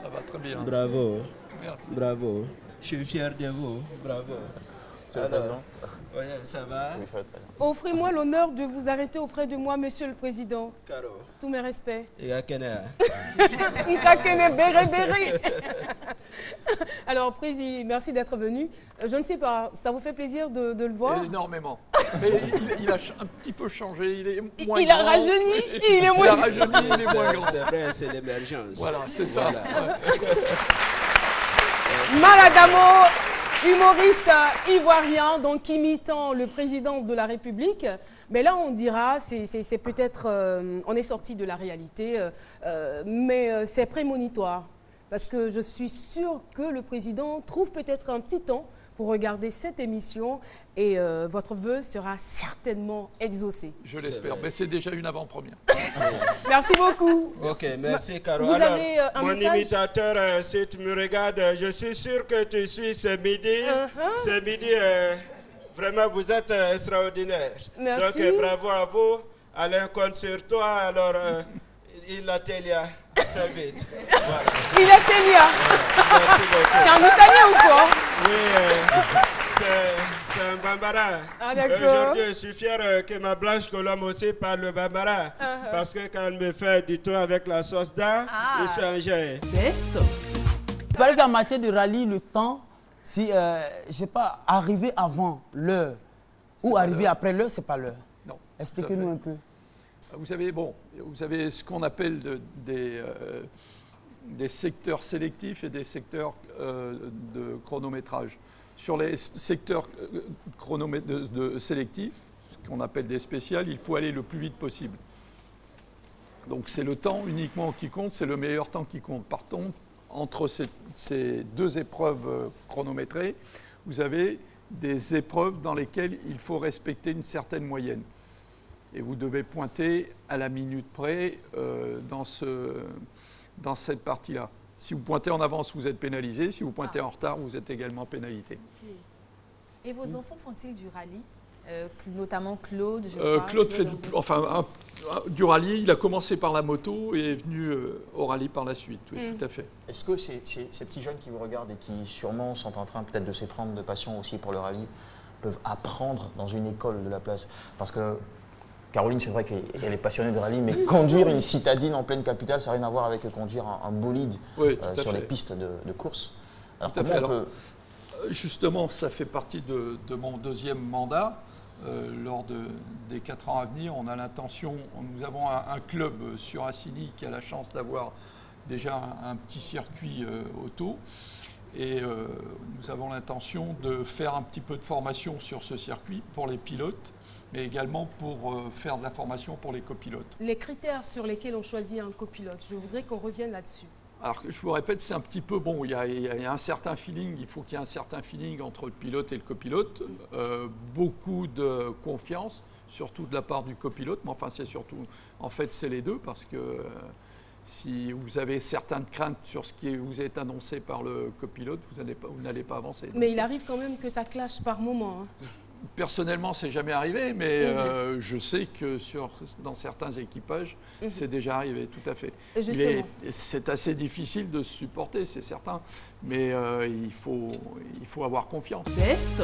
Ça va très bien. Bravo. Merci. Bravo. Je suis fier de vous. Bravo. Monsieur le Président. Oui, ça va? Oui, ça va très bien. Offrez-moi l'honneur de vous arrêter auprès de moi, Monsieur le Président. Caro. Tous mes respects. Et à Kenya. Nkakene, béré, béré. Alors, Président, merci d'être venu. Je ne sais pas, ça vous fait plaisir de le voir? Énormément. Mais il a un petit peu changé, il est moins Il grand. a rajeuni, il est moins Il a rajeuni, il est moins grand. C'est vrai, c'est l'émergence. Voilà, c'est ça. Voilà. Maladamo, humoriste ivoirien, donc imitant le président de la République. Mais là, on dira, c'est peut-être, on est sorti de la réalité, mais c'est prémonitoire. Parce que je suis sûre que le président trouve peut-être un petit temps pour regarder cette émission et votre vœu sera certainement exaucé. Je l'espère, mais c'est déjà une avant-première. Merci beaucoup. Ok, merci Caro. Vous Alors, avez un mon message? imitateur, si tu me regardes, je suis sûr que tu suis ce midi. Ce midi, vraiment, vous êtes extraordinaire. Merci. Donc, bravo à vous. Alain compte sur toi. Alors, il attelia très vite. Voilà. Il est Télia. Merci beaucoup. C'est un Italien ou quoi? Oui, c'est un Bambara. Ah, d'accord. Aujourd'hui, je suis fier que ma blanche colombe aussi parle le Bambara. Parce que quand elle me fait du tout avec la sauce d'art, il changeait. Best. Il paraît qu'en matière de rallye, le temps, si, je sais pas, arriver avant l'heure ou arriver après l'heure, c'est pas l'heure. Non. Expliquez-nous un peu. Vous savez, bon, vous avez ce qu'on appelle des secteurs sélectifs et des secteurs de chronométrage. Sur les secteurs sélectifs, ce qu'on appelle des spéciales, il faut aller le plus vite possible. Donc c'est le temps uniquement qui compte, c'est le meilleur temps qui compte. Par contre, entre ces deux épreuves chronométrées, vous avez des épreuves dans lesquelles il faut respecter une certaine moyenne. Et vous devez pointer à la minute près dans cette partie-là. Si vous pointez en avance, vous êtes pénalisé. Si vous pointez en retard, vous êtes également pénalité. Okay. Et vos enfants font-ils du rallye, notamment Claude, je crois, Claude fait du rallye. Il a commencé par la moto et est venu au rallye par la suite. Oui, tout à fait. Est-ce que ces petits jeunes qui vous regardent et qui sûrement sont en train peut-être de s'éprendre de passion aussi pour le rallye peuvent apprendre dans une école de la place? Parce que Caroline, c'est vrai qu'elle est passionnée de rallye, mais conduire une citadine en pleine capitale, ça n'a rien à voir avec conduire un bolide sur les pistes de course. Alors, tout à fait. Alors, justement, ça fait partie de mon deuxième mandat. Lors des 4 ans à venir, on a l'intention, nous avons un club sur Assigny qui a la chance d'avoir déjà un petit circuit auto. Et nous avons l'intention de faire un petit peu de formation sur ce circuit pour les pilotes, mais également pour faire de la formation pour les copilotes. Les critères sur lesquels on choisit un copilote, je voudrais qu'on revienne là-dessus. Alors, je vous répète, c'est un petit peu bon. Il y a un certain feeling, il faut qu'il y ait un certain feeling entre le pilote et le copilote. Beaucoup de confiance, surtout de la part du copilote, mais enfin, c'est surtout, en fait, c'est les deux, parce que si vous avez certaines craintes sur ce qui vous est annoncé par le copilote, vous n'allez pas avancer. Mais il arrive quand même que ça clash par moment. Hein. Personnellement, c'est jamais arrivé, mais je sais que dans certains équipages, c'est déjà arrivé, tout à fait. C'est assez difficile de se supporter, c'est certain, mais il faut avoir confiance. Best.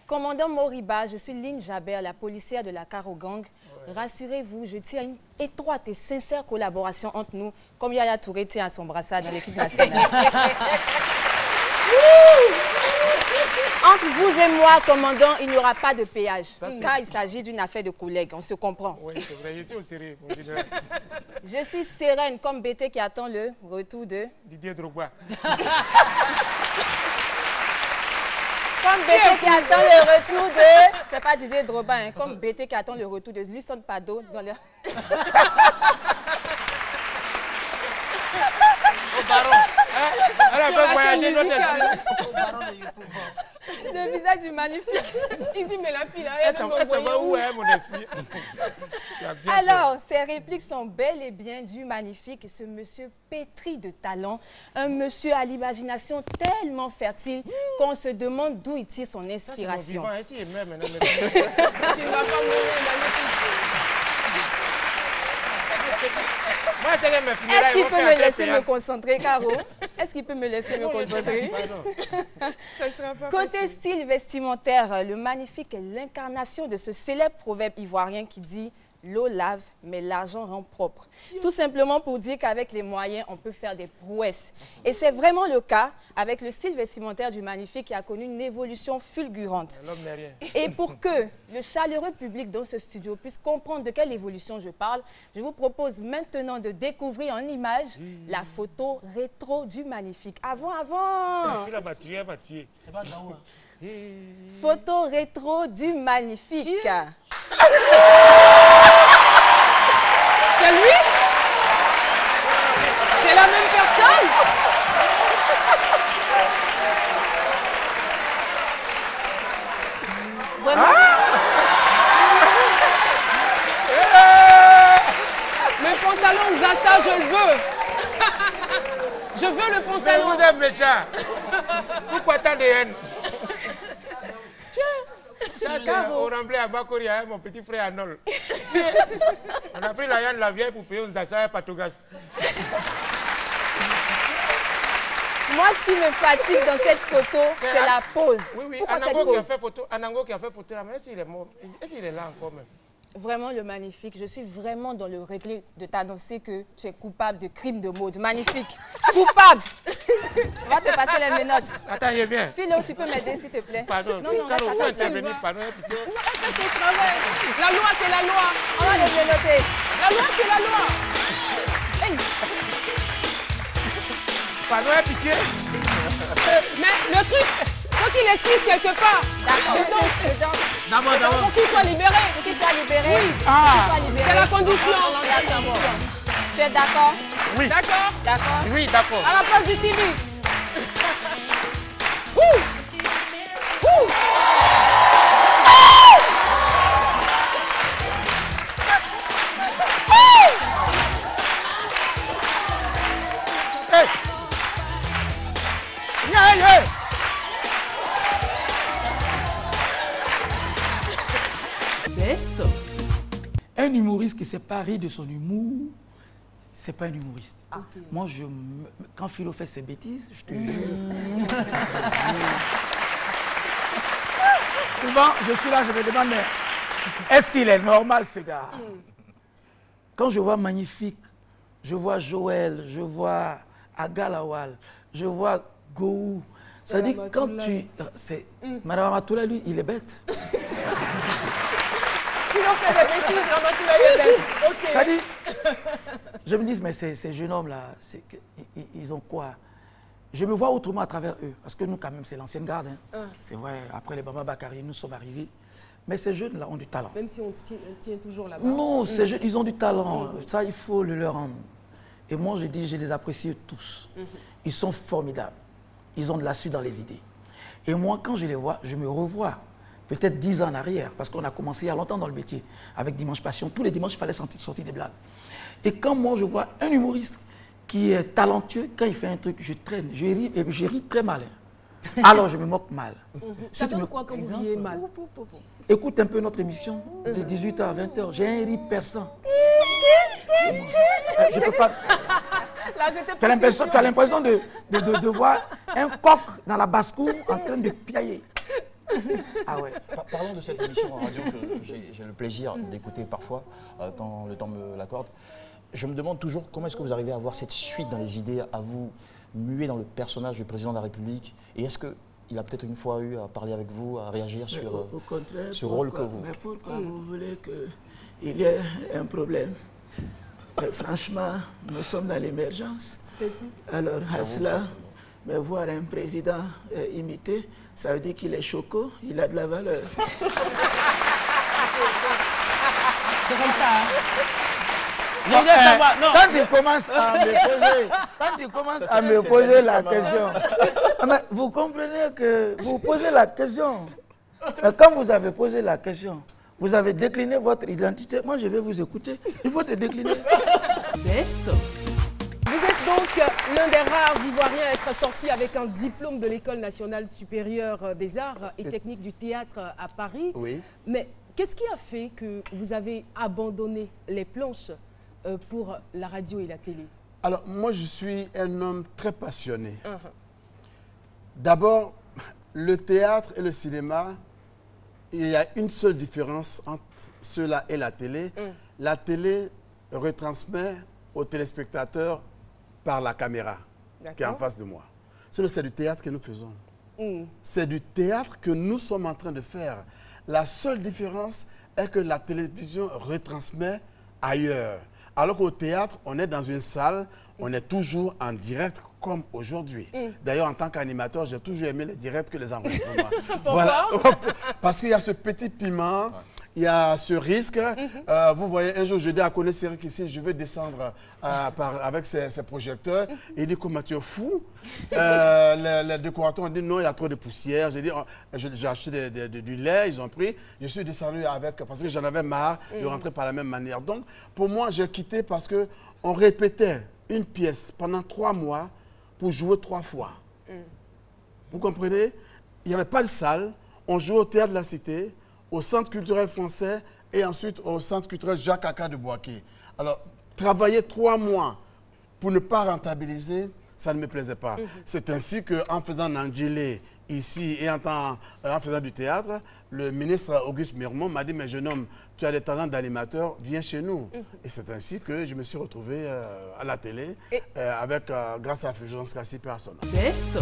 Commandant Moriba, je suis Lynn Jabert, la policière de la Caro Gang. Rassurez-vous, je tiens à une étroite et sincère collaboration entre nous, comme Yaya Touré tient à son brassard dans l'équipe nationale. Entre vous et moi, commandant, il n'y aura pas de péage, car il s'agit d'une affaire de collègues, on se comprend. Oui, c'est vrai, je suis au sérieux. Je suis sereine comme BT qui attend le retour de... Didier Drogba. Comme BT qui attend le retour de... C'est pas Didier Drogba, hein, comme BT qui attend le retour de Lucien Pado dans le... Au baron. Elle a fait voyager notre esprit. Le visage du magnifique. Il dit, mais la fille, là, elle va où est mon esprit? Alors, ces répliques sont bel et bien du magnifique, ce monsieur pétri de talent, un monsieur à l'imagination tellement fertile qu'on se demande d'où il tire son inspiration. Ça, c'est mon vivant, maintenant. Tu ne vas pas mourir, magnifique. Moi, Est-ce qu'il peut me laisser me concentrer, Caro? Est-ce qu'il peut me laisser me concentrer? Côté style vestimentaire, le magnifique est l'incarnation de ce célèbre proverbe ivoirien qui dit « L'eau lave, mais l'argent rend propre ». Tout simplement pour dire qu'avec les moyens, on peut faire des prouesses. Et c'est vraiment le cas avec le style vestimentaire du magnifique qui a connu une évolution fulgurante. Et pour que le chaleureux public dans ce studio puisse comprendre de quelle évolution je parle, je vous propose maintenant de découvrir en images la photo rétro du magnifique. Avant. Photo rétro du magnifique. C'est lui? C'est la même personne? Vraiment? Le pantalon Zassa, je le veux. Je veux le pantalon. Mais vous êtes méchant. Pourquoi tant de haine? Ça, c'est au remblai à Bakoria, mon petit frère Arnold. On a pris la yann de la vieille pour payer un Zassa et Patogas. Moi, ce qui me fatigue dans cette photo, c'est la pose. Oui, Pourquoi cette Anango pose? Anango qui a fait photo là, mais est-ce qu'il est mort? Est-ce qu'il est là encore même? Vraiment le magnifique. Je suis vraiment dans le regret de t'annoncer que tu es coupable de crime de mode. Magnifique. Coupable. On va te passer les menottes. Attends, je viens. Philo, tu peux m'aider s'il te plaît? Pardon, Non, reste à ta place. pardon. Elle fait son travail. La loi, c'est la loi. On va les menotter. La loi, c'est la loi. Hey. Pardon, pitié. Mais le truc, faut qu'il esquisse quelque part. D'accord, Le danse. je danse. D'abord. Faut qu'il soit libéré. Pour qu'il soit libéré. Oui. Pour qu'il soit libéré. C'est la condition. C'est la condition. Tu es d'accord? Oui. D'accord? D'accord. Oui, d'accord. À la place du TV. Ouh. Ouh. Best. Un humoriste qui ne s'est pas ri de son humour, c'est pas un humoriste. Okay. Moi, quand Philo fait ses bêtises, je te jure. Souvent, je suis là, je me demande, mais est-ce qu'il est normal, ce gars? Quand je vois Magnifique, je vois Joël, je vois Agalawal, je vois Gou. Ça dit que quand tu... Madame Amatoula, lui, il est bête. Philo fait des bêtises, Ramatoulaye est bête. Ok. Ça dit, je me dis, mais ces jeunes hommes-là, ils ont quoi? Je me vois autrement à travers eux. Parce que nous, quand même, c'est l'ancienne garde. Hein. C'est vrai, après les Baba Bakari, nous sommes arrivés. Mais ces jeunes-là ont du talent. Même si on tient toujours là-bas. Non, ces jeunes, ils ont du talent. Ça, il faut le leur rendre. Et moi, je dis, je les apprécie tous. Ils sont formidables. Ils ont de la suite dans les idées. Et moi, quand je les vois, je me revois. Peut-être 10 ans en arrière, parce qu'on a commencé il y a longtemps dans le métier, avec Dimanche Passion. Tous les dimanches, il fallait sortir des blagues. Et quand moi, je vois un humoriste qui est talentueux, quand il fait un truc, je traîne, je ris, et je ris très mal. Alors, je me moque mal. Ça donne quoi quand vous riez mal? Écoute un peu notre émission, de 18h à 20h. J'ai un rire perçant. Je peux pas... Tu as l'impression de voir un coq dans la basse-cour en train de piailler. Ah ouais. Parlons de cette émission en radio que j'ai le plaisir d'écouter parfois, quand le temps me l'accorde. Je me demande toujours comment est-ce que vous arrivez à avoir cette suite dans les idées, à vous muer dans le personnage du président de la République. Et est-ce qu'il a peut-être une fois eu à parler avec vous, à réagir sur au contraire, ce rôle que vous... Mais pourquoi vous voulez qu'il y ait un problème? Franchement, nous sommes dans l'émergence. C'est tout. Alors, à cela, mais voir un président imité, ça veut dire qu'il est choco, il a de la valeur. C'est comme ça, hein? Quand tu commences à me poser la question, mais vous comprenez que vous posez la question. Quand vous avez posé la question, vous avez décliné votre identité. Moi, je vais vous écouter. Il faut te décliner. Best. Vous êtes donc l'un des rares Ivoiriens à être sorti avec un diplôme de l'École nationale supérieure des arts et techniques du théâtre à Paris. Oui. Mais qu'est-ce qui a fait que vous avez abandonné les planches pour la radio et la télé? Alors, moi, je suis un homme très passionné. D'abord, le théâtre et le cinéma, il y a une seule différence entre cela et la télé. La télé retransmet aux téléspectateurs par la caméra qui est en face de moi. C'est du théâtre que nous faisons. C'est du théâtre que nous sommes en train de faire. La seule différence est que la télévision retransmet ailleurs. Alors qu'au théâtre, on est dans une salle, on est toujours en direct comme aujourd'hui. D'ailleurs, en tant qu'animateur, j'ai toujours aimé les directs que les enregistrements. Voilà. Parce qu'il y a ce petit piment, il y a ce risque. Vous voyez, un jour, je dis à Koné Sérik ici, je vais descendre avec ces projecteurs. Il dit, comment tu es fou? Les décorateurs ont dit, non, il y a trop de poussière. J'ai dit, j'ai acheté du lait, ils ont pris. Je suis descendu avec, parce que j'en avais marre de rentrer par la même manière. Donc, pour moi, j'ai quitté parce qu'on répétait une pièce pendant 3 mois pour jouer 3 fois. Vous comprenez? Il n'y avait pas de salle. On jouait au Théâtre de la Cité, au Centre culturel français et ensuite au Centre culturel Jacques Aka de Boaké. Alors, travailler 3 mois pour ne pas rentabiliser, ça ne me plaisait pas. C'est ainsi qu'en faisant Nangélé ici et en faisant du théâtre, le ministre Auguste Mirmont m'a dit, mais jeune homme, tu as des talents d'animateur, viens chez nous. Et c'est ainsi que je me suis retrouvé à la télé grâce à Fulgence Kassi Persona. Best